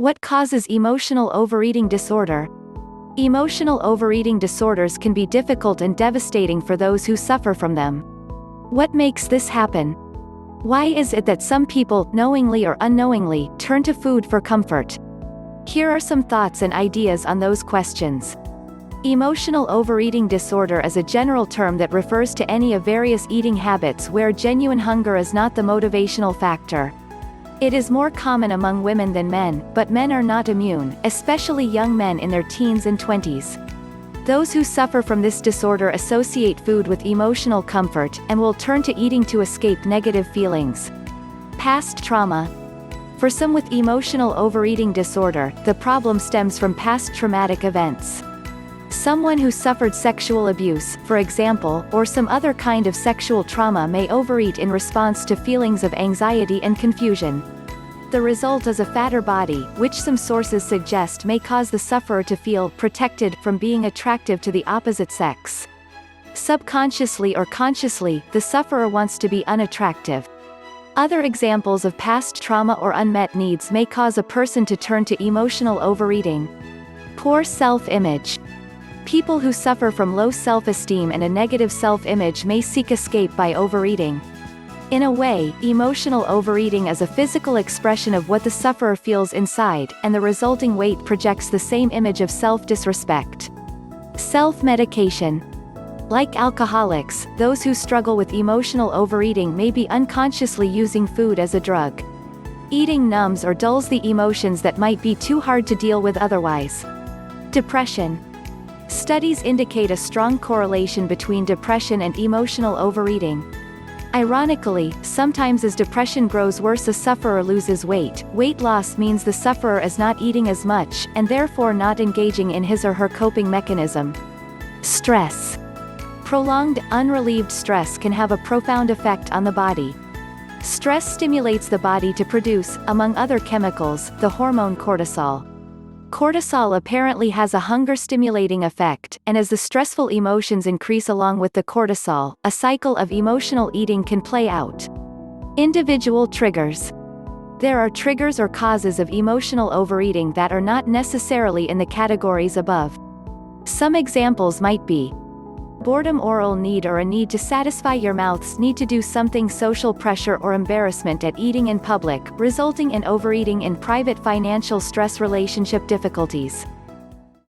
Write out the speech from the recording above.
What causes emotional overeating disorder? Emotional overeating disorders can be difficult and devastating for those who suffer from them. What makes this happen? Why is it that some people, knowingly or unknowingly, turn to food for comfort? Here are some thoughts and ideas on those questions. Emotional overeating disorder is a general term that refers to any of various eating habits where genuine hunger is not the motivational factor. It is more common among women than men, but men are not immune, especially young men in their teens and 20s. Those who suffer from this disorder associate food with emotional comfort, and will turn to eating to escape negative feelings. Past trauma. For some with emotional overeating disorder, the problem stems from past traumatic events. Someone who suffered sexual abuse, for example, or some other kind of sexual trauma may overeat in response to feelings of anxiety and confusion. The result is a fatter body, which some sources suggest may cause the sufferer to feel protected from being attractive to the opposite sex. Subconsciously or consciously, the sufferer wants to be unattractive. Other examples of past trauma or unmet needs may cause a person to turn to emotional overeating. Poor self-image. People who suffer from low self-esteem and a negative self-image may seek escape by overeating. In a way, emotional overeating is a physical expression of what the sufferer feels inside, and the resulting weight projects the same image of self-disrespect. Self-medication. Like alcoholics, those who struggle with emotional overeating may be unconsciously using food as a drug. Eating numbs or dulls the emotions that might be too hard to deal with otherwise. Depression. Studies indicate a strong correlation between depression and emotional overeating. Ironically, sometimes as depression grows worse, a sufferer loses weight. Weight loss means the sufferer is not eating as much, and therefore not engaging in his or her coping mechanism. Stress. Prolonged, unrelieved stress can have a profound effect on the body. Stress stimulates the body to produce, among other chemicals, the hormone cortisol. Cortisol apparently has a hunger-stimulating effect, and as the stressful emotions increase along with the cortisol, a cycle of emotional eating can play out. Individual triggers. There are triggers or causes of emotional overeating that are not necessarily in the categories above. Some examples might be boredom, oral need or a need to satisfy your mouth's need to do something, social pressure or embarrassment at eating in public, resulting in overeating in private, financial stress, relationship difficulties.